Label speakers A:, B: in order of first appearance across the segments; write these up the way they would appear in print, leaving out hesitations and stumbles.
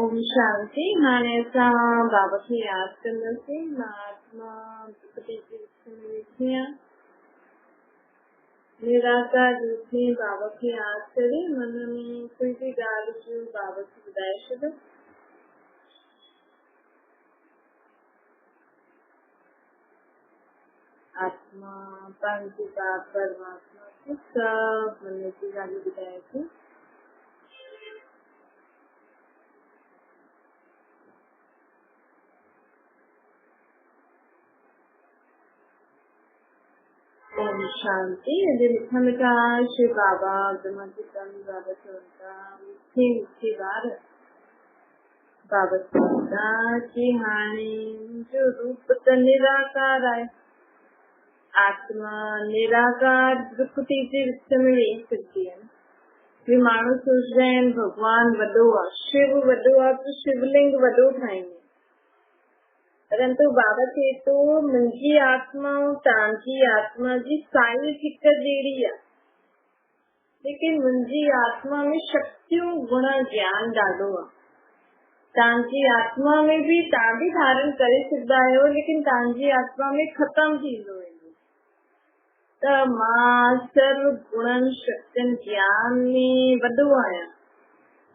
A: ओम शांति। हाणे असां बाबा खे यादि कंदासीं। मां आत्मा निराकार रूप में बाबा खे यादि करे मन में कोई भी ॻाल्हि जो बाबा खे ॿुधाए छॾो। आत्मा पंहिंजे बाप परमात्मा खे सभु मन जी ॻाल्हि ॿुधाए थी। ओम शांति। अॼु मिठा मिठा श्री बाबा ब्रह्मा जी स्वामी बाबा चवंदा मिठे मिठे ॿार बाबा चवंदा कि हाणे मुंहिंजो रूप त निराकार आहे। आत्मा निराकार दुख थी विच में वेही सघंदी आहे। वे माण्हू सोचदा आहिनि भॻवान वॾो आहे, शिव वॾो आहे त शिवलिंग वॾो ठाहींदे, परंतु बाबा चए थो मुंहिंजी आत्मा ऐं तव्हांजी आत्मा जी साइज हिक जहिड़ी आहे, लेकिन मुंहिंजी आत्मा में शक्तियूं गुण ज्ञान ॾाढो आहे। तव्हांजी आत्मा में बि तव्हां बि धारण करे सघंदा आहियो, लेकिन तव्हांजी आत्मा में ख़तम थींदो वेंदो। त मां सर्व गुणनि शक्तियुनि ज्ञान में वॾो आहियां।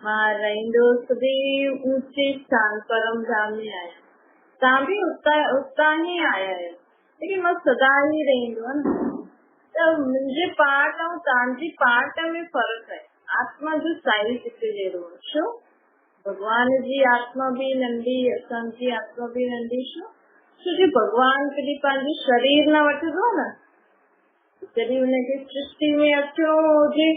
A: मां रहंदो सदैव ऊंचे स्थान परम धाम में आहियां। तव्हां बि उतां ई आया आहियो, लेकिन मां सदा ई रहंदो आहे न। त मुंहिंजे पार्ट ऐं तव्हांजी पार्ट में फ़र्क़ु आहे। आत्मा जो साइज हिकु जहिड़ो आहे। छो? भॻवान जी आत्मा बि नंढी, असांजी आत्मा बि नंढी। छो जो भॻवान कॾहिं पंहिंजो शरीर न वठंदो न। जॾहिं हुनखे सृष्टि में अचिणो हुजे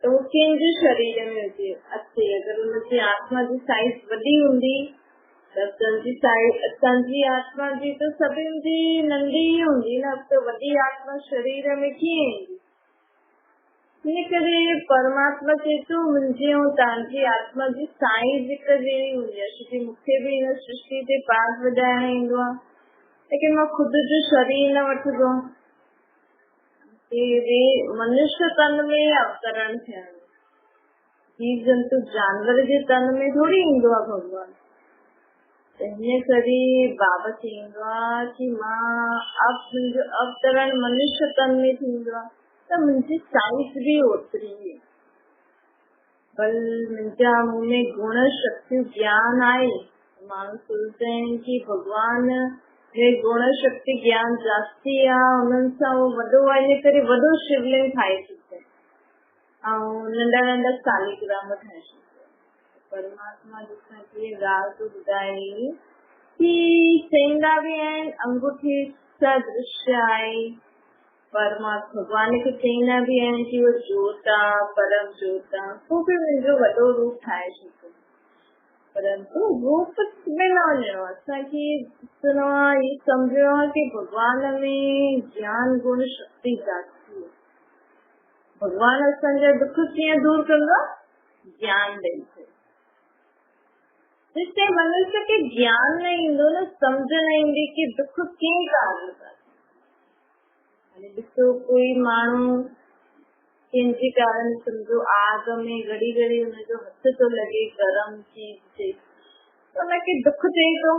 A: त उहो कंहिंजे शरीर में हुजे अचे। अगरि हुनजी आत्मा जी साइज वॾी हूंदी त असांजी आत्मा जी त सभिनि जी नंढी ई हूंदी न। त वॾी आत्मा शरीर में कीअं ईंदी? इन करे परमात्मा चए थो मुंहिंजी ऐं तव्हांजी आत्मा जी साइज हिक जहिड़ी हूंदी आहे। छोकी मूंखे बि हिन सृष्टि ते पाठ वॼाइण ईंदो आहे, लेकिन मां ख़ुदि जो शरीर न वठंदो आहियां। मनुष्य तन में अवतरण थियण, जीव जंतु जानवर जे तन में थोड़ी ईंदो आहे भॻवान। त हिन करे बाबा चईंदो आहे कि मां मुंहिंजो अवतरण मनुष्य तन में थींदो आहे त मुंहिंजी साइज बि ओतिरी आहे। भल मुंहिंजा मूं में गुण शक्ति ज्ञान आहे। माण्हू सोचदा आहिनि कि भॻवान में गुण शक्ति ज्ञान जास्ती आहे, उन्हनि सां उहो वॾो आहे, इन करे वॾो शिवलिंग ठाहे छॾियो ऐं नंढा नंढा सालिग्राम ठाहे छॾियो। परमात्मा ॾिसां हीअ ॻाल्हि थो ॿुधाए कि चईंदा बि आहिनि अंगूठी सदृश्य आहे। परमात्मा भॻवान खे चईंदा बि आहिनि कि उहो जोत आहे, परम जोत आहे। पोइ बि मुंहिंजो वॾो रूप ठाहे छॾियो, परंतु रूप में न वञिणो आहे। असांखे ॾिसणो आहे, इहो सम्झणो आहे कि भॻवान में ज्ञान गुण शक्ति जाती आहे। भॻवान असांजा दुख कीअं दूर कंदो? ज्ञान ॾेई करे। जिते मनुष्य खे ज्ञान न ईंदो न, सम्झ न ईंदी कि दुख कीअं कारण आहे। हाणे ॾिसो कोई माण्हू कंहिंजे कारण सम्झो आग में घड़ी घड़ी हुनजो हथ थो लॻे गरम चीज ते, त हुनखे दुख थिए थो।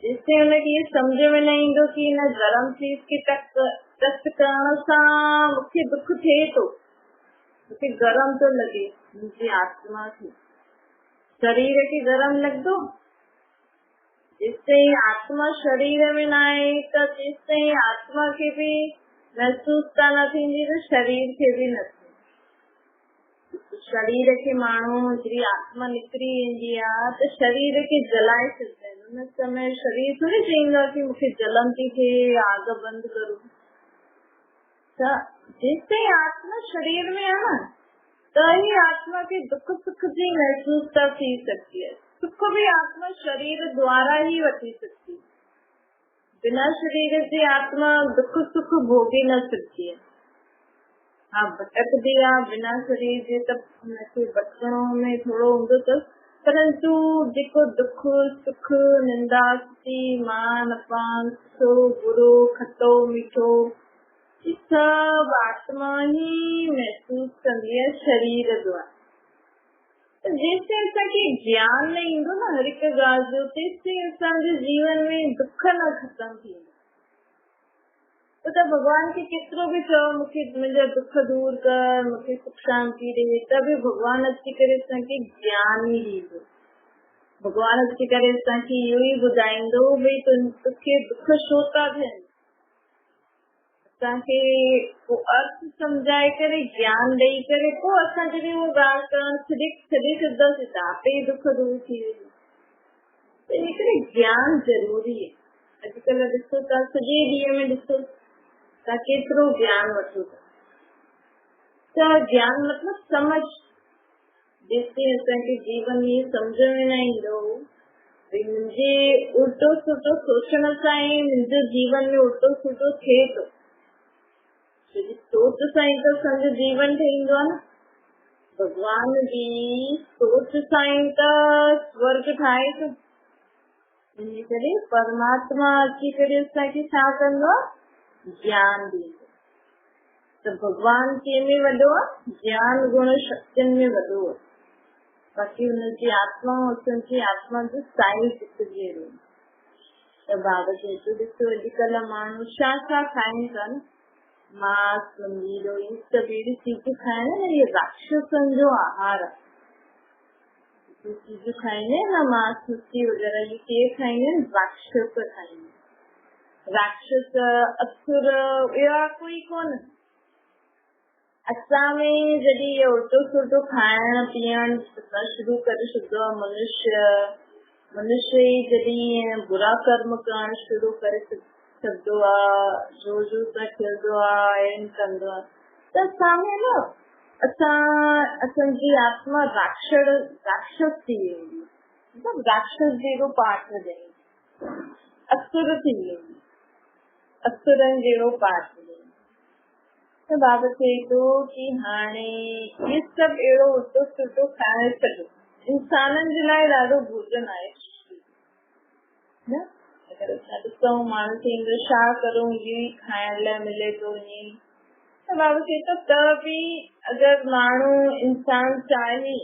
A: जेसिताईं हुनखे इहो सम्झ में न ईंदो कि हिन गरम चीज खे टच करण सां मूंखे दुख थिए थो, मूंखे गरम थो लॻे, मुंहिंजी आत्मा खे शरीर खे गरम लॻंदो। जेसिताईं आत्मा शरीर में न आहे त तेसिताईं आत्मा खे बि महसूसता न थींदी त शरीर खे बि न। शरीर खे माण्हू जॾहिं आत्मा निकिरी वेंदी आहे त शरीर खे जलाए छॾींदा आहिनि। हुन समय शरीर थोड़ी चईंदो आहे कि मूंखे जलन थी थिए, आग बंदि करो। त जेसिताईं आत्मा शरीर में आहे न त ही आत्मा खे दुख सुख जी महसूसता थी सकती है। सुख भी आत्मा शरीर द्वारा ही वठी सकती है। बिना शरीर जे आत्मा दुख सुख भोगे न सकती है। हाँ, भटकदी आहे बिना शरीर जे त हुनखे भटकणो में थोरो हूंदो अथसि, परंतु जेको दुख सुख निंदा स्तुति मान अपमान सुठो बुरो खटो मीठो सब आत्मा ही महसूस कंदी है शरीर द्वारा। जेसिताईं असांखे ज्ञान न ईंदो न हर हिक ॻाल्हि जो, तेसिताईं असांजे जीवन में दुख न ख़तम थींदा। त भगवान खे केतिरो बि चओ मूंखे मुंहिंजा दुख दूर कर, मूंखे सुख शांति ॾे, त बि भगवान अची करे असांखे ज्ञान ई ॾींदो। भगवान अची करे असांखे इहो ई ॿुधाईंदो भई तोखे दुख छो था थियनि, असांखे अर्थ सम्झाए करे ज्ञान ॾेई करे पोइ असां जॾहिं उहो ॻाल्हि करणु छॾे छॾंदासीं त आपे ई दुख दूर थी वेंदो। त इन करे ज्ञान ज़रूरी आहे। अॼुकल्ह ॾिसो था सॼे ॾींहं में ॾिसो तव्हां केतिरो ज्ञान वठो था, त ज्ञान मतिलब समझ। जेसिताईं असांखे जीवन में सम्झ में न ईंदो भई मुंहिंजे उल्टो सुठो सोचण सां ई मुंहिंजो जीवन में उल्टो सुठो थिए थो, सोच सां ई त असांजो जीवन ठहींदो आहे न। भगवान जी सोच सां ई त स्वर्ग ठाहे थो। इन करे परमात्मा अची करे असांखे छा कंदो आहे, ज्ञान ॾींदो। त भगवान कंहिंमें वॾो आहे, ज्ञान गुण शक्तियुनि में वॾो आहे। बाक़ी हुनजी आत्मा असांजी आत्मा जो साइज़ ॾिसजे थो। त बाबा चए थो ॾिसो अॼुकल्ह माण्हू छा छा खाइनि था न, मांस मंगीरो ये सभु अहिड़ी चीजूं खाइनि न, ये राक्षसनि जो आहार आहे। जो चीजूं खाईंदे न मांस मच्छी वग़ैरह, ये केर खाईंदे, राक्षस खाईंदे। राक्षस असुर अहिड़ा कोई कोन। असां में जॾहिं इहो उल्टो सुल्टो खाइण पीअण शुरू करे छॾंदो आहे मनुष्य ई जॾहिं बुरा कर्म करण शुरू करे छॾंदो आहे, जो सां खेलंदो आहे, कंदो आहे, त असां में न असांजी आत्मा राक्षस थी वेंदी, मतिलबु राक्षस जहिड़ो पाठ ॾेई, असुर थी वेंदी, असुरनि जहिड़ो पाठ ॾेई। त बाबा चए थो कि हाणे इहे सभु अहिड़ो उल्टो सुल्टो खाइण छॾो। इंसाननि जे लाइ ॾाढो भोजन आहे न। अगरि असां ॾिसूं माण्हू चईंदो छा करूं, इहो ई खाइण लाइ मिले थो ईअं, त बाबा चए थो त बि अगरि माण्हू इंसान चाहे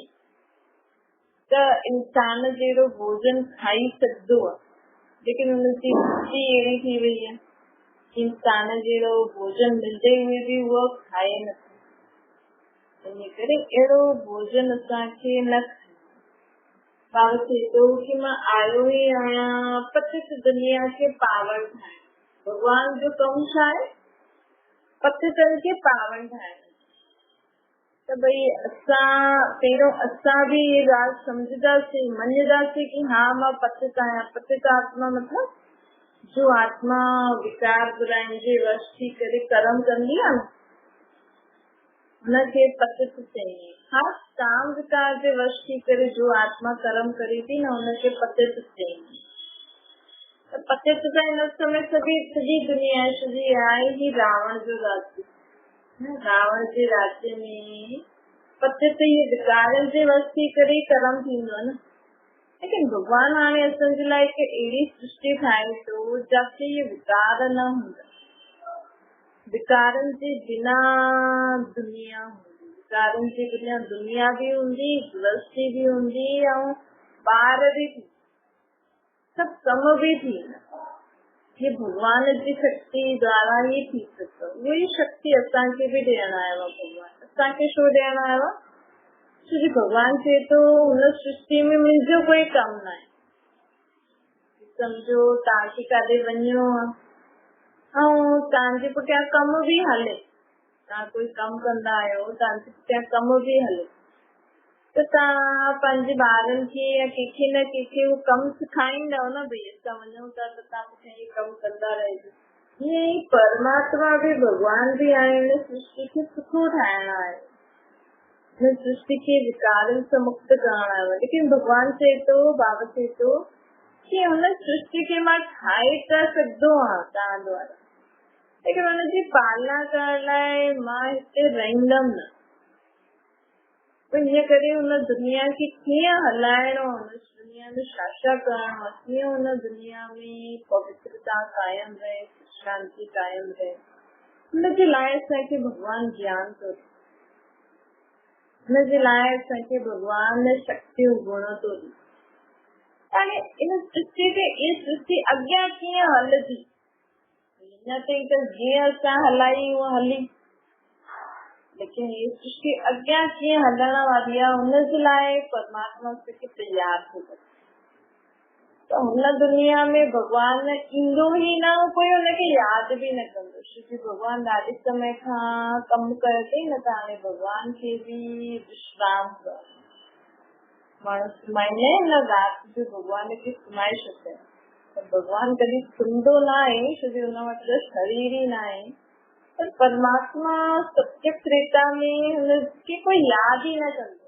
A: त इंसान जहिड़ो भोजन खाई सघंदो आहे, लेकिन हुनजी बुद्धि अहिड़ी थी वई आहे इंसान जहिड़ो भोजन मिलंदे हुए बि उहो खाए नथो। इन करे अहिड़ो भोजन असांखे न खाइणो। बाबा चए थो कि मां आयो ई आहियां पतित दुनिया खे पावन ठाहिण। भगवान जो कमु छा आहे, पतितनि खे पावन ठाहिण। त भई पहिरियों असां बि इहे ॻाल्हि सम्झंदासीं, मञंदासीं कि हा मां पतित आहियां। पतित आत्मा मतिलब जो आत्मा विकार बुराइनि जे वश थी करे कर्म कंदी आहे न, हुनखे पतित चइजे। ख़ासि काम विकार जे वश थी करे जो आत्मा कर्म करे थी न, हुनखे पतित चइजे। त पतित त हिन समय सॼी दुनिया सॼी आहे ही रावण जो राज्य। रावण जे राज्य में पतित इहे विकारनि जे वश थी करे कर्म थींदो आहे न। लेकिन भगवान हाणे असांजे लाइ हिकु अहिड़ी सृष्टि ठाहे थो जिते इहे विकार न हूंदा। विकारनि जे बिना दुनिया हूंदी, विकारनि जे बिना दुनिया बि हूंदी, गृहस्थी बि हूंदी, ऐं ॿार बि थी, सभु कम बि थींदा। ये भगवान जी शक्ति द्वारा ही थी सघंदो। उही शक्ति असांखे बि ॾियणु आयो आहे भगवान। असांखे छो ॾियणु आयो आहे, छोकी भगवान चए थो हुन सृष्टि में मुंहिंजो कोई कमु न आहे। सम्झो तव्हांखे काॾे वञिणो आहे ऐं तव्हांजे पुठियां कमु बि हले, तव्हां कोई कमु कंदा आहियो, तव्हांजे पुठियां कमु बि हले, त तव्हां पंहिंजे ॿारनि खे या कंहिंखे न कंहिंखे उहो कमु सेखारींदव न, भई असां वञूं था त तव्हां पुठियां इहे कमु कंदा रहिजो। ईअं ई परमात्मा बि भगवान बि आहे हिन सृष्टि खे सुठो ठाहिणु आहे, हिन सृष्टि खे विकारनि सां मुक्त करणु आयो आहे। लेकिन भगवान चए थो, बाबा चए थो कि हुन सृष्टि खे मां ठाहे त सघंदो आहियां तव्हां द्वारा, लेकिन हुनजी पालना करण लाइ मां हिते रहंदमि न। इन करे हुन दुनिया खे कीअं हलाइणो, हुन दुनिया में छा छा करणो, कीअं हुन दुनिया में पवित्रता कायम रहे, शांति कायम रहे, हुनजे लाइ असांखे भगवान ज्ञान थो। हुनजे लाइ असांखे भॻवान शक्तियूं गुण थो ॾे। हाणे इन सृष्टि ते इहा सृष्टि अॻियां कीअं हलंदी, हिन ताईं त जीअं असां हलाई हूअं हली, लेकिन ये सृष्टि अॻियां कीअं हलण वारी आहे हुनजे लाइ परमात्मा असांखे तयार थो करे। त हुन दुनिया में भॻवान ईंदो ई न, कोई हुनखे यादि बि न कंदो। छोकी भॻवान ॾाढे समय खां कमु कयो अथई न, त हाणे भॻवान खे बि विश्राम कयो। माण्हू सुम्हाईंदा आहिनि न, राति जो भॻवान खे सुम्हाए छॾंदा आहिनि, त भॻवान कॾहिं सुम्हंदो न आहे, छोकी हुन वटि शरीर ई न आहे। पर परमात्मा सत्य त्रेता में हुनखे कोई यादि ई न कंदो।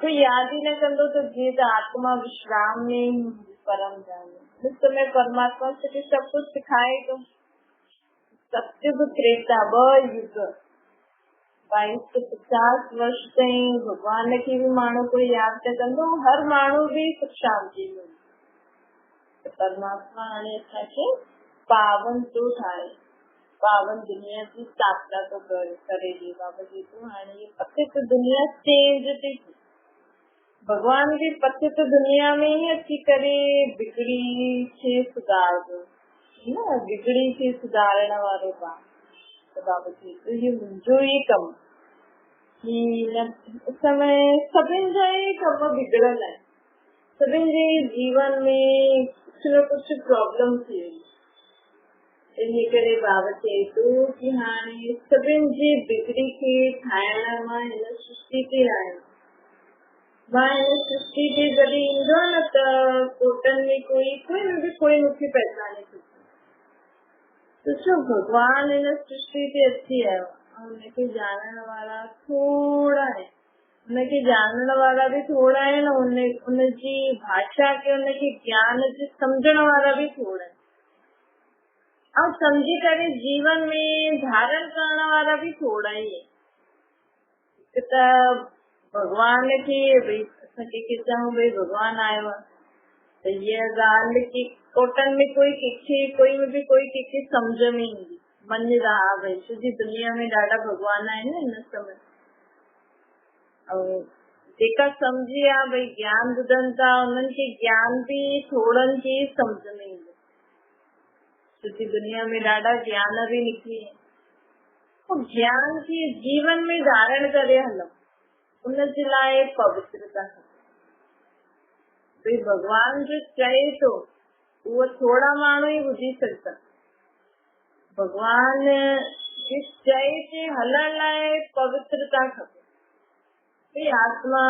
A: कोई यादि ही न कंदो त जीअं त आत्मा विश्राम में परम जाने। उस समय परमात्मा से सब कुछ सिखाए तो। सत्युग त्रेता 2 युग 2250 वर्ष ताईं भगवान खे भी माण्हू कोई यादि न कंदो, हर माण्हू भी सुख शांति में। परमात्मा हाणे असांखे पावन तो ठाहे, पावन दुनिया की स्थापना तो करे दी। बाबा जी तो हाणे पतित दुनिया चेंज थी। भगवान भी पतित दुनिया में ही अची करे बिगड़ी खे सुधारदो न, बिगड़ी खे सुधारण वारो बाबा। बाबा जी तो ये मुंहिंजो ई कमु कि समय सभिनि जा ई कम बिगड़ल आहे, सभिनि जे जीवन में कुझु न कुझु प्रॉब्लम थी वई। इन करे बाबा चए थो कि हाणे सभिनि जी बिगड़ी खे ठाहिण मां हिन सृष्टि ते आहियां। मां हिन सृष्टि ते जॾहिं ईंदो न त कोटनि में कोई मूंखे पहचाने सघंदो। ॾिसो भॻवान हिन सृष्टि ते अची आयो ऐं हुनखे ॼाणण वारा थोड़ा आहिनि, हुनखे ॼाणण वारा बि थोड़ा आहिनि, हुनजी भाषा खे हुनखे ज्ञान जे सम्झण वारा बि थोड़ा आहिनि, ऐं सम्झी करे जीवन में धारण करण वारा भी थोड़ा ही है। त भगवान खे भई असांखे चऊं भई भगवान आयो आहे, त हीअ ॻाल्हि की कोटनि में कोई कंहिंखे सम्झ में ईंदी, मञदा हा भई छोकी दुनिया में ॾाढा भगवान आहिनि हिन समय। ऐं जेका सम्झी आहे भई ज्ञान ॿुधनि था, उन्हनि खे ज्ञान भी थोड़नि खे सम्झ में ईंदो, छोकी दुनिया में ॾाढा ज्ञान भी निकिरी आहिनि। ज्ञान खे जीवन में धारण करे हलूं, उनजे लाइ पवित्रता। भई भगवान जो चए तो उहो थोड़ा माण्हू ही ॿुधी सघंदा। भगवान जे चए ते हलण लाइ पवित्रता खपे। भई आत्मा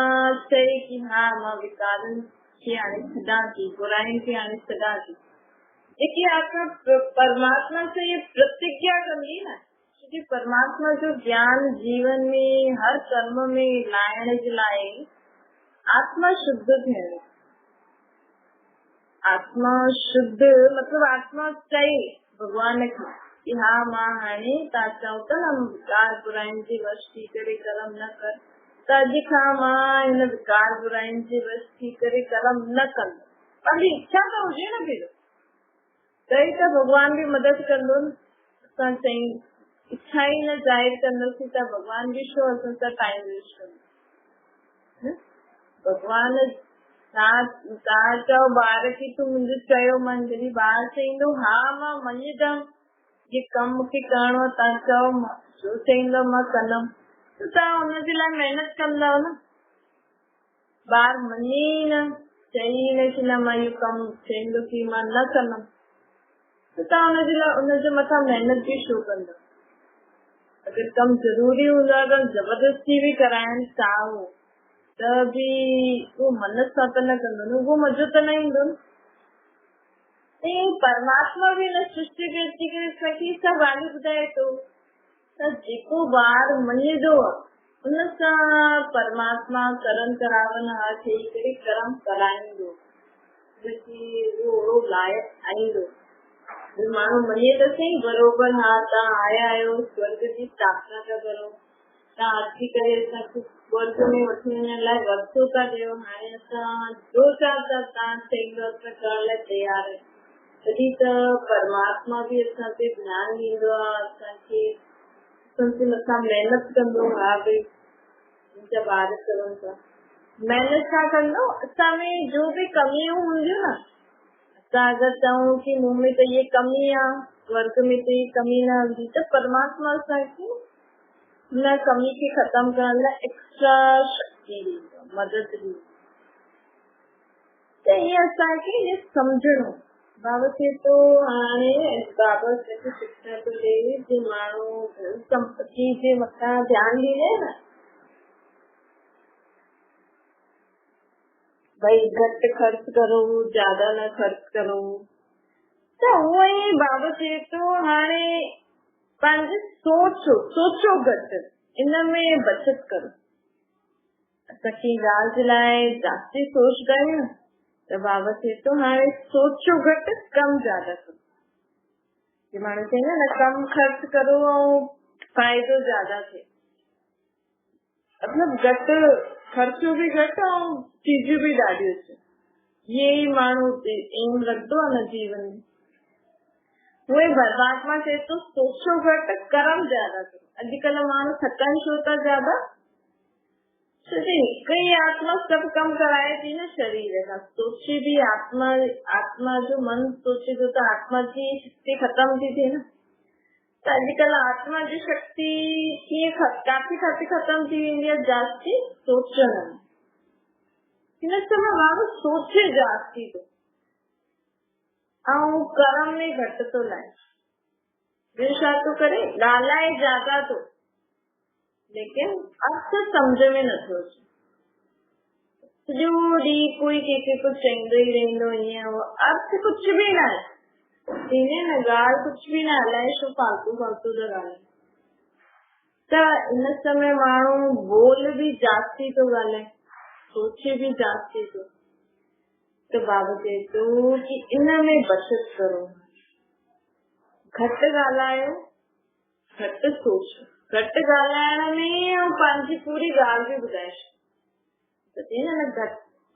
A: चए कि हा मां विकारनि खे हाणे छॾां थी, बुराइनि खे हाणे छॾां थी, जेकी आत्मा परमात्मा से ये प्रतिज्ञा कंदी न, क्योंकि परमात्मा जो ज्ञान जीवन में हर कर्म में लाइण जे लाइ आत्मा शुद्ध थियणी। आत्मा शुद्ध मतलब आत्मा चए भगवान खे कि हा मां हाणे तव्हां चओ था न विकार बुराइनि जे वश थी करे कर्म न कर, त अॼु खां मां हिन विकार बुराइनि जे वश थी करे कर्म न कंदो। पंहिंजी इच्छा त हुजे न फिर तई त भगवान भी मदद कंदो न। असां चई इच्छा ही न जाहिर कंदासीं त भगवान भी छो असां सां टाइम वेस्ट कंदो। भगवान तव्हां चओ ॿार खे तूं मुंहिंजो चयो मन, जॾहिं ॿार चईंदो हा मां मञदमि ये कमु मूंखे करिणो आहे, तव्हां चओ जो चईंदो मां कंदमि, त तव्हां हुनजे लाइ महिनत कंदव न। ॿार मञे ई न, चई न कि न मां इहो कमु चईंदो कि मां न कंदमि, त तव्हां हुनजे लाइ हुनजे मथां महिनत भी छो कंदव। अगर कम जरूरी हूंदो आहे त जबरदस्ती भी कराइण चाहो त भी वो मन सां त न कंदो न, वो मज़ो त न ईंदो न। परमात्मा भी हिन सृष्टि में अची करे असांखे सभु ॻाल्हियूं ॿुधाए थो त जेको ॿार मञीदो उन सां परमात्मा करम करावन हा ठही करे कर्म कराईंदो, वो लाइक़ ठाहींदो। माण्हू मञे त सही बरोबर हा तव्हां आया आहियो स्वर्ग जी स्थापना था करो, तव्हां अची करे असांखे स्वर्ग में वठी वञण लाइ रस्तो था ॾियो, हाणे असां जो तव्हां चईंदो असां करण लाइ तयार आहियूं। तॾहिं त परमात्मा भी असां ते ध्यानु ॾींदो आहे, असांखे संसी मथा मेहनत कंदो हा भई मुंहिंजा ॿार चवनि था मेहनत छा कंदो असां में जो भी कमियूं हूंदियूं न असां अगरि चऊं कि मूं में त ये कमी आहे वर्ग में त ये कमी न हूंदी त परमात्मा असांखे हुन कमी खे ख़तम करण लाइ एक्स्ट्रा शक्ति ॾींदो मदद ॾींदो त इहे असांखे इहे सम्झणो बाबा चए थो हाणे बाबा असांखे शिक्षा थो ॾे जे माण्हू संपत्ति जे मथां ध्यानु ॾींदे न भाई घटि ख़र्च करो ज्यादा न ख़र्च करो त उहो ई बाबा चए थो हाणे पंहिंजी सोचो घटि इन में बचत करो असां कंहिं ॻाल्हि जे लाइ जास्ती सोचंदा आहियूं त बाबा चए थो हाणे सोचो घटि कम ज्यादा करो जे माण्हू चवंदा न कम ख़र्च करो ऐं फ़ाइदो ज्यादा थिए मतलब घटि ख़र्चो भी घटि ऐं चीजूं भी ॾाढियूं अचनि इहे ई माण्हू एम रखंदो आहे न जीवन में उहे परमात्मा चए थो सोचो घटि कर्म ज्यादा करो अॼुकल्ह माण्हू थकनि छो था ज्यादा हिकु ई आत्मा सभु कम कराए थी न शरीर खां सोचे भी आत्मा जो मन सोचे थो त आत्मा जी शक्ति ख़तम थी थिए न त अॼुकल्ह आत्मा जी शक्ति कीअं काफ़ी ख़तम थी वेंदी आहे जास्ती सोचण में हिन समय माण्हू सोचे जास्ती थो ऐं कर्म में घटि थो लाए ॿियो छा थो करे ॻाल्हाए ज्यादा थो लेकिन अर्थ सम्झ में नथो अचे सॼो ॾींहुं कोई कंहिंखे कुझु चईंदो ई रहंदो ईअं अर्थ कुझु बि न आहे ईअं न ॻाल्हि कुझु बि न अलाए छो फालतू था ॻाल्हाइनि त इन समय माण्हू बोल भी जास्ती थो ॻाल्हाए सोचे भी जास्ती थो त बाबा चए थो कि इन में बचत करो घटि ॻाल्हायो घटि सोचो घटि ॻाल्हाइण में ऐं पंहिंजी पूरी ॻाल्हि बि ॿुधाए छॾी न घटि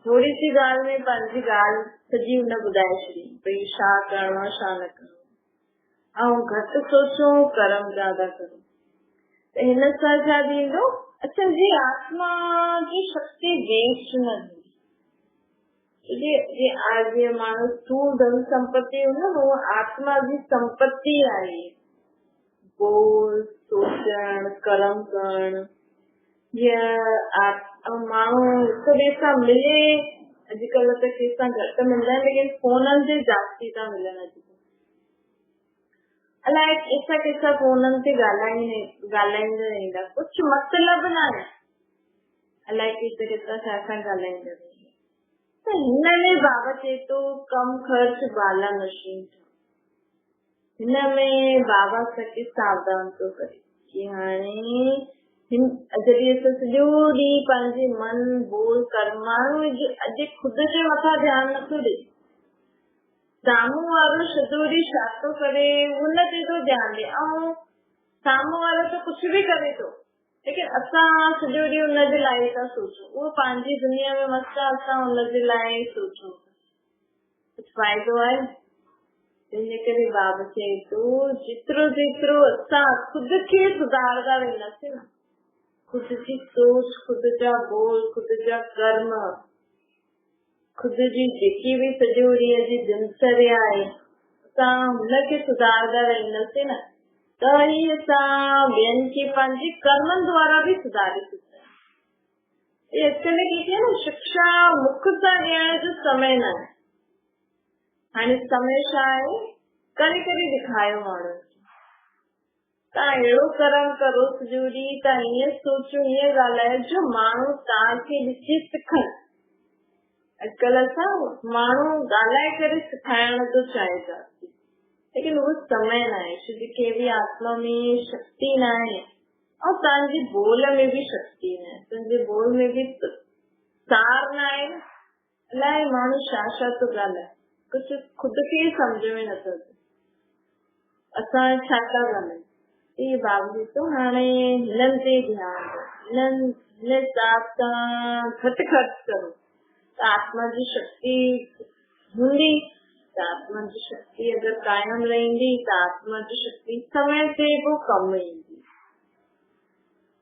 A: थोरी सी ॻाल्हि में पंहिंजी ॻाल्हि सॼी हुन ॿुधाए छॾी भई छा करिणो आहे छा न करिणो ऐं घटि सोचो कर्म ज्यादा करो त हिन सां छा थींदो असांजी आत्मा जी शक्ति वेस्ट न थींदी आज माण्हू स्थूल धन संपत्ति हूंदो न उहा आत्मा जी संपत्ति आहे बोल सोचण कर्म करण जीअं माण्हू हिक ॿिए सां मिले अॼुकल्ह त कंहिंसां घटि मिलंदा आहिनि लेकिन फोननि ते जास्ती था मिलनि अलाए कंहिंसां फोननि ते ॻाल्हाईंदा रहंदा कुझु मतिलब न आहे अलाए कंहिंसां छा ॻाल्हाईंदा त हिन में बाबा चए थो कम ख़र्च बाला मशीन हिन में बाबा असांखे सावधान थो करे कि हाणे जॾहिं असां सॼो ॾींहुं पंहिंजे मन बोल कर्म माण्हू अॼु ख़ुदि जे मथां ध्यानु नथो ॾे साम्हूं वारो सॼो ॾींहुं छा थो करे उन ते थो ध्यानु ॾे ऐं साम्हूं वारो त कुझु बि करे थो लेकिन असां सॼो ॾींहुं हुनजे लाइ था सोचूं उहो पंहिंजी दुनिया में मस्त आहे असां हुनजे लाइ सोचूं कुझु फ़ाइदो आहे तंहिंजे करे बाबा चए थो जेतिरो असां ख़ुदि खे सुधारंदा वेंदासीं न ख़ुदि जी सोच ख़ुदि जा बोल ख़ुदि जा कर्म ख़ुदि जी जेकी बि सॼो ॾींहं जी दिनचर्या आहे असां हुनखे सुधारंदा वेंदासीं न त ई असां ॿियनि खे पंहिंजे कर्मनि द्वारा बि सुधारे सघंदा आहियूं एक्चुअली कीअं न शिक्षा मुख सां ॾियण जो समय न आहे हाणे समय छा आहे करे करे ॾेखारियो माण्हू तव्हां अहिड़ो कर्म करो सॼो ॾींहुं तव्हां ईअं सोचो ईअं ॻाल्हायो जो माण्हू तव्हांखे ॾिसी सिखनि अॼुकल्ह असां माण्हू ॻाल्हाए करे सिखाइण थो चाहे जास्ती लेकिन उहो समय न आहे छो जो कंहिं बि आत्मा में शक्ति न आहे ऐं तव्हांजी बोल में बि शक्ति न आहे तुंहिंजे बोल में बि सार न आहे अलाए माण्हू छा छा थो ॻाल्हाए कुझु ख़ुदि खे सम्झ में नथो अचे असां छा था ॻाल्हायूं इहे बाबू तो हाणे हिननि ते ध्यानु हिन हिसाब सां घटि ख़र्च करो त आत्मा जी शक्ति हूंदी त आत्मा जी शक्ति अगरि कायम रहंदी त आत्मा जी शक्ति समय ते पोइ कम ईंदी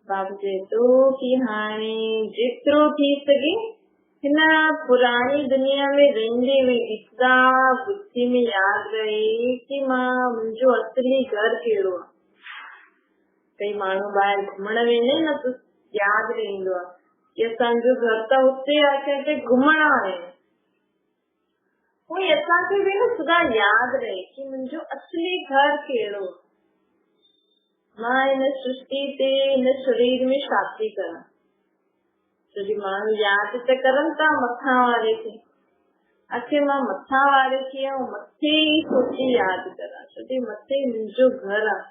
A: बाबू चए थो कि हाणे जेतिरो थी सघे हिन पुराणी दुनिया में रहंदे ॾिसंदा बुद्धि में यादि रहे कि मुंहिंजो असली घर कहिड़ो आहे। कई माण्हू ॿाहिरि घुमण वेंदा आहिनि न त यादि रहंदो आहे कि असांजो घर त हुते आहे, असां हिते घुमण आया आहियूं। उहे असांखे बि न सदा यादि रहे कि मुंहिंजो असली घर कहिड़ो आहे। मां हिन सृष्टि ते हिन शरीर में छा थी कयां। छोकी माण्हू यादि त करनि था मथां वारे खे, आखिर मां मथां वारे खे ऐं मथे ई सोची यादि कयां। छोकी मथे मुंहिंजो घर आहे,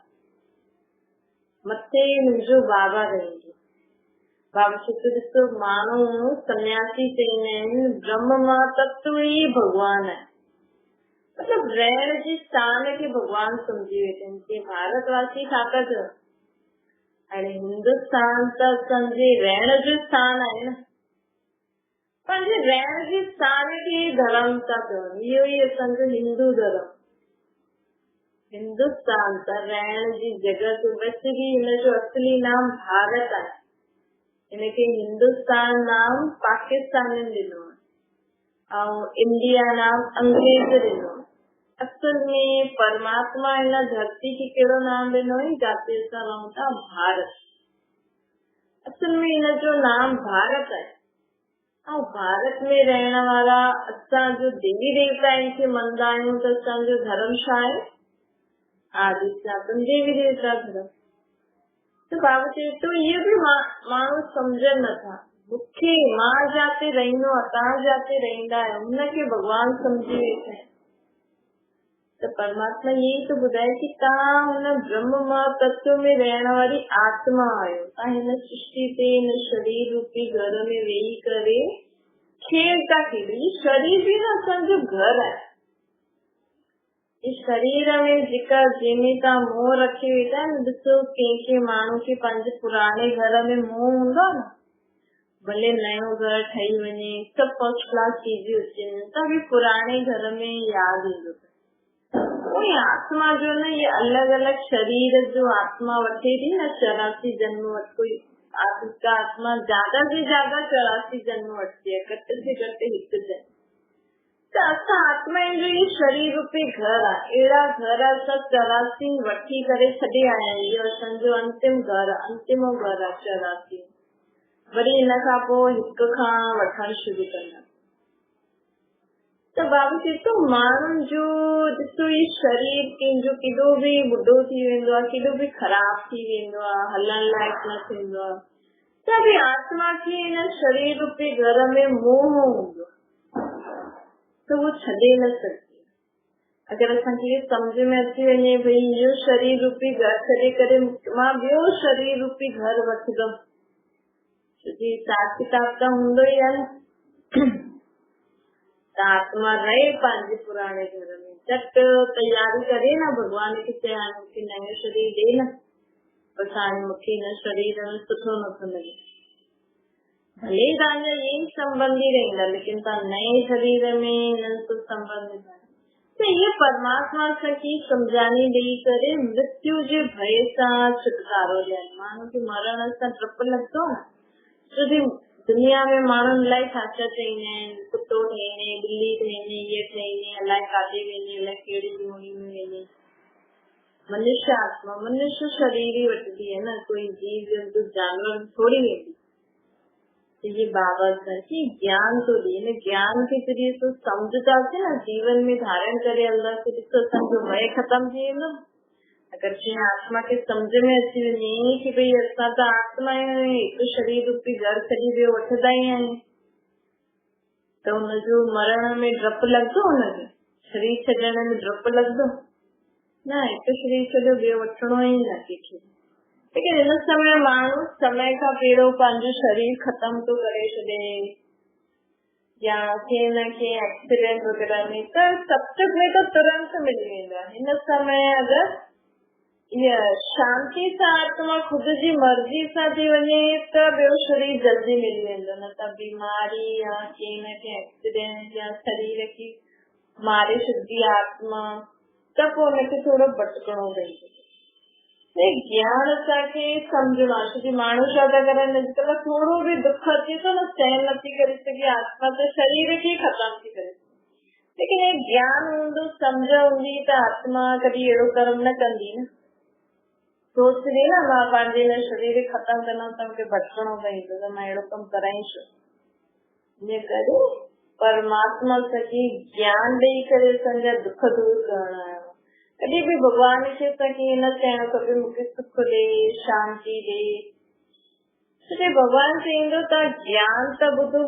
A: मथे मुंहिंजो बाबा रहंदो। बाबा चए ॾिसो माण्हू सन्यासी चईंदा आहिनि ब्रह्म मां तत्व ई भगवान आहे। मतलब रहण जी स्थान खे भगवान सम्झी वेठा आहिनि कि भारतवासी छा था चवनि। हाणे हिंदुस्तान त असांजे रहण जो स्थान आहे न, पंहिंजे रहण जे स्थान खे धर्म था चवनि। इहो ई असांजो हिंदू धर्म। हिंदुस्तान त रहण जी जॻह ते वैसे बि हिनजो असली नाम भारत आहे। हिनखे हिंदुस्तान नाम पाकिस्तान ॾिनो आहे ऐं इंडिया नाम अंग्रेज ॾिनो आहे। असल में परमात्मा हिन धरती खे कहिड़ो नाम ॾिनो आहे जिते असां रहूं था, भारत। असल में हिनजो नाम भारत आहे ऐं भारत में रहण वारा असांजो देवी देवता खे मञंदा आहियूं त असांजो धर्म छा आहे, आदि सनातन देवी देवता धर्म। त बाबा चए थो इहो बि माण्हू सम्झनि नथा। मूंखे मां जिते रहंदो आहियां, तव्हां जिते रहंदा आहियो, हुनखे भॻवान सम्झी वेठा आहिनि। त परमात्मा यही तो ॿुधाए कि तव्हां हुन ब्रह्म मां तत्व में रहण वारी आत्मा आहियो। तव्हां हिन सृष्टि ते हिन शरीर रूपी घर में वेही करे खेल था खेॾो। शरीर बि न असांजो घर आहे। शरीर में जेका जंहिंमें तव्हां मोह रखी वेठा आहिनि, ॾिसो कंहिंखे माण्हू खे पंहिंजे पुराणे घर में मोह हूंदो आहे न, भले नयो घर ठही वञे, सभु फर्स्ट क्लास चीजूं अचनि, त बि पुराणे घर में यादि ईंदो। कोई आत्मा जो न ये अलग अलग शरीर जो आत्मा वठे थी न 84 जन्म वठ। कोई आपका आत्मा ज्यादा से ज्यादा 84 जन्म वठती है, घट से घट हिक जन्म। तो असां आत्मा जो ये शरीर रूपी घर आहे। अहिड़ा घर असां 84 वठी करे छॾे आया आहियूं। इहो असांजो अंतिम घर आहे, अंतिम घर आहे 84। वरी हिन खां पोइ हिक खां वठणु शुरू कंदा। त बाबू चए थो माण्हुनि जो ॾिसो ही शरीर कंहिंजो केॾो बि ॿुढो थी वेंदो आहे, केॾो बि ख़राब थी वेंदो आहे, हलण लाइक़ न थींदो आहे, त बि आत्मा खे हिन शरीर रूपी घर में मोह हूंदो त उहो छॾे न सघे। अगरि असांखे सम्झ में अची वञे भई इहो शरीर रूपी घर छॾे करे मां ॿियो शरीर रूपी घर वठंदमि, छोकी हिसाब किताब त हूंदो ई आहे न। आत्मा रहे पंहिंजे पुराणे घर में, झट तैयारी करे न, भगवान खे चए हाणे मूंखे नयो शरीर ॾे न, बसि हाणे मूंखे हिन शरीर में सुठो नथो लॻे। भले तव्हांजा यही संबंधी रहंदा, लेकिन तव्हां नए शरीर में हिननि सां संबंधित आहियो। त इहे परमात्मा असांखे सम्झाणी ॾेई करे मृत्यु जे भय सां छुटकारो ॾियनि। माण्हू खे मरण सां डपु लॻंदो न, छोकी दुनिया में माण्हुनि लाइ छा छा चईंदा आहिनि, कुतो ठहींदे, ॿिली ठहींदे, इहे ठहींदे, अलाए काॾे वेंदे, अलाए कहिड़ी मोड़ी में वेंदे। मनुष्य आत्मा मनुष्य शरीर ही वठंदी है न, कोई जीव जंतु जानवर थोड़ी वेंदी। तो ये बाबा की ज्ञान तो ॾिए, ज्ञान के जरिए तो समझदासीं न, जीवन में धारण करे हलंदासीं, ॾिसो असांजो भय ख़तम थी वेंदो। अगर कंहिं आत्मा के समझ में अची वञे कि भई असां त आत्मा आहियूं, हिकु शरीर रूपी घर छॾी ॿियो वठंदा ई आहियूं, त हुनजो मरण में डपु लॻंदो, हुनखे शरीर छॾण में डपु लॻंदो न। हिकु शरीर छॾियो ॿियो वठिणो ई न कंहिंखे। लेकिन हिन समय माण्हू समय खां पहिरियों पंहिंजो शरीर ख़तम थो करे छॾे, या कंहिं न कंहिं एक्सीडेंट वग़ैरह में, त सप्तक में त तुरंत मिली वेंदो आहे। हिन समय अगरि शांति सां आत्मा खुद जी मर्ज़ी सां थी वञे त ॿियो शरीर जल्दी मिली वेंदो, न त बीमारी या कंहिं न कंहिं एक्सीडेंट या शरीर खे मारे छॾंदी आत्मा, त पोइ हुनखे थोरो भटकणो पवंदो। ज्ञान असांखे सम्झणो आहे छोकी माण्हू छा था करनि अॼुकल्ह थोरो बि दुख अचे थो न सहन नथी करे सघे आत्मा त शरीर खे ख़तम थी करे लेकिन हे ज्ञान हूंदो सम्झ हूंदी त आत्मा कॾहिं अहिड़ो कर्म न कंदी न सोचदी न मां पंहिंजे हिन शरीर खे ख़तम कंदमि त मूंखे भटकणो पवंदो त मां अहिड़ो कमु कराई छो इन करे परमात्मा असांखे ज्ञान ॾेई करे असांजा दुख दूर करणु आयो कॾहिं बि भॻवान खे असांखे न चइणो खपे मूंखे सुख ॾे शांती ॾे भॻवान चईंदो तव्हां ज्ञान त ॿुधो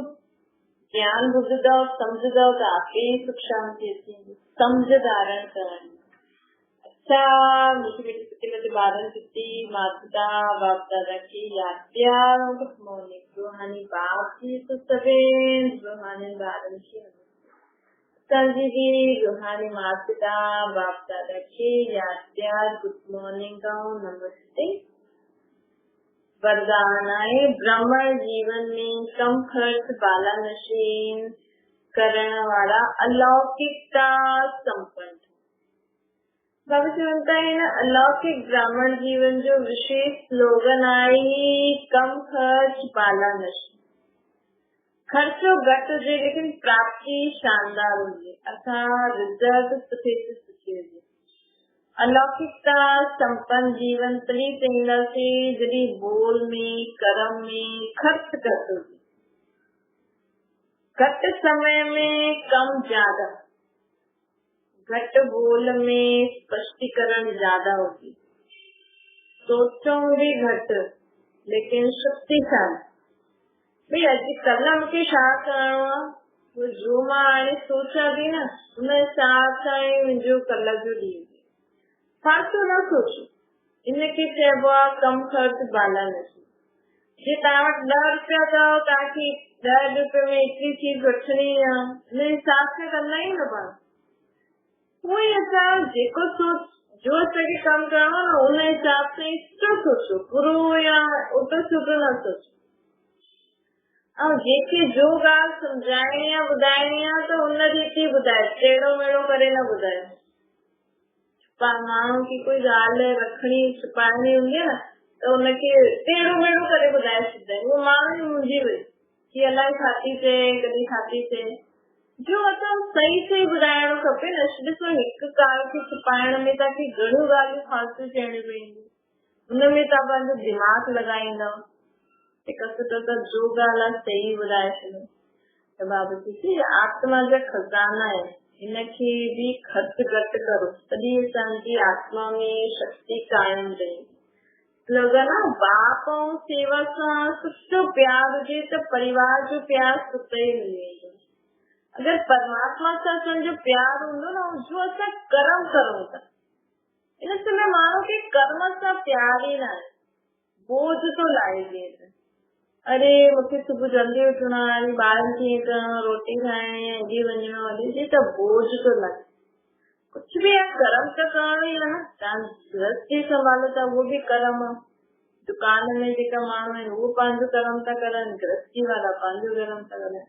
A: ज्ञान ॿुधंदव सम्झंदव त आपे ई सुख शांति अची वेंदी सम्झ धारण करण अच्छा मीठी मीठी ॿारनि किती माता बाप दादा की याद प्यार गुड मॉर्निंग रूहानी बाप जी तो सभेन रूहानी ॿारनि खे संजी जी रूहानी माता बाप दादा की याद प्यार गुड मॉर्निंग नमस्ते वरदान आए ब्राह्मण जीवन में कम खर्च बाला नशीन करण वाला अलौकिकता संपन्न बाबा चवंदा आहिनि अलौकिक ब्राह्मण जीवन जो विशेष स्लोगन आहे कम खर्च बाला नशीन खर्चो घटि हुजे लेकिन प्राप्ति शानदार हुजे असां रिज़ल्ट सुठे से सुठी हुजे अलौकिकता संपन्न जीवन तॾहिं चईंदासीं जॾहिं बोल में कर्म में खर्च घटि हुजे घटि समय में कम ज्यादा घटि बोल में स्पष्टीकरण ज्यादा होगी सोचो भी घटि लेकिन शक्तिशाली भाई अॼुकल्ह मूंखे छा करणो आहे जो मां हाणे सोचां थी न उन हिसाब सां ई मुंहिंजो कल्ह जो ॾींहुं फालतू न सोचो इनखे चइबो आहे कम ख़र्च बाला नशीन जे तव्हां वटि 10 रुपया अथव तव्हांखे 10 रुपये में एतिरी चीज वठणी आहे उन हिसाब सां कंदा ई न पाण उहो ई असां जेको सोच जो असांखे कमु करणो न उन हिसाब सां ई सुठो सोचो बुरो या उल्टो सुठो न सोचो ऐं जेके जो ॻाल्हि सम्झाइणी आहे ॿुधाइणी आहे त उन रीति ॿुधाए टेढ़ो मेढ़ो करे न ॿुधाए माण्हू की कोई ॻाल्हि रखणी छुपाइणी हूंदी आहे न त हुनखे टेढ़ो मेढ़ो करे ॿुधाए छॾींदा आहिनि उहो माण्हू ई मुंहिंजी वई की अलाए छा थी थिए कॾहिं छा थी थिए जो असां सही सही ॿुधाइणो खपे न ॾिसो हिकु ॻाल्हि खे छुपाइण में तव्हांखे घणियूं ॻाल्हियूं फालतू चइणियूं पवंदियूं हुनमें तव्हां पंहिंजो दिमाग़ लॻाईंदव हिकु त जो ॻाल्हि आहे सही ॿुधाए छॾियो त बाबा जी आत्मा जा खज़ाना आहिनि इनखे भी खर्च घटि करो तॾहिं असांजी आत्मा में शक्ति कायम रहे स्लोगन बाप ऐं सेवा सां सुठो प्यार हुजे त परिवार जो प्यार सुठो ई मिली वेंदो अगरि परमात्मा सां असांजो प्यार हूंदो न जो असां कर्म करूं था इन समय माण्हू खे कर्म सां प्यार ई न आहे बोझ थो लाहे ॾिए अरे मूंखे सुबुह जल्दी उथणो आहे ॿारनि खे करणो रोटी खाइणी हेॾे वञणो हले त बोझ थो लॻे कुझु बि आहे कर्म त करणो ई आहे न तव्हां गृहस्थी संभालो था उहो बि कर्म आहे दुकान में जेका माण्हू आहिनि उहो पंहिंजो कर्म था करनि गृहस्थी वारा पंहिंजो कर्म था करनि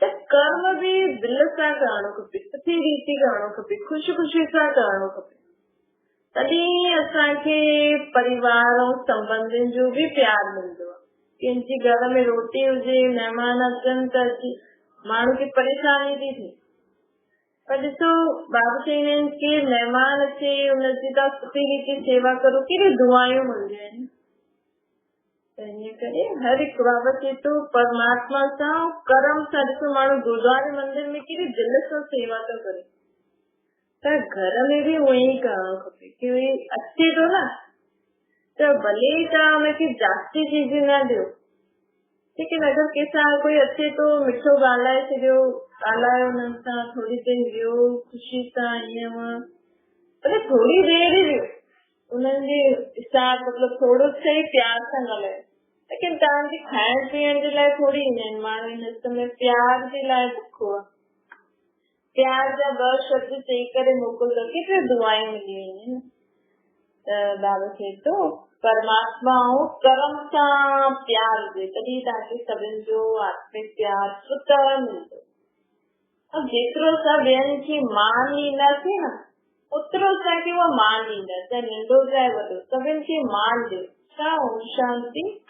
A: त कर्म बि दिलि सां करणो खपे सुठी रीति करणो खपे ख़ुशि ख़ुशी सां करणो खपे तॾहिं असांखे परिवार ऐं संबंधियुनि जो बि प्यार मिलंदो आहे कंहिंजे घर में रोटी हुजे महिमान अचनि त माण्हू खे परेशानी थी थिए पर ॾिसो बाबा चईंदा आहिनि की महिमान अचे हुनजी तव्हां सुठी रीति सेवा करो कहिड़ी दुआयूं मिलंदियूं आहिनि त इन करे हर हिकु बाबा चए थो परमात्मा सां कर्म सां ॾिसो माण्हू गुरुद्वारे मंदिर में कहिड़ी दिलि सां सेवा थो करे त घर में बि उहो ई करणो खपे की अचे थो न त भले तव्हां हुनखे जास्ती चीज़ न ॾियो लेकिन अगरि कंहिंसां कोई अचे थो मिठो ॻाल्हाए छॾियो ॻाल्हायो हुननि सां थोरी देरि वियो ख़ुशी सां ईअं भले थोरी देरि ई वियो उन्हनि जे हिसाब मतिलबु थोरो सही प्यार सां ॻाल्हायो लेकिन तव्हांखे खाइण पीअण जे लाइ थोरी ईंदा आहिनि माण्हू हिन समय प्यार जे लाइ बुखो आहे प्यार जा 2 शब्द चई करे मोकिलियो केतिरे दुआयूं मिली वेंदियूं आहिनि त बाबा चए थो परमात्मा ऐं कर्म सां प्यार हुजे तॾहिं तव्हांखे सभिनि जो आत्मिक प्यार सुठो मिलंदो जेतिरो असां ॿियनि खे मान ॾींदासीं न उत्तरोत्तर की वो मान लीजिए, निंदोदय 70 मान लीजिए, शांति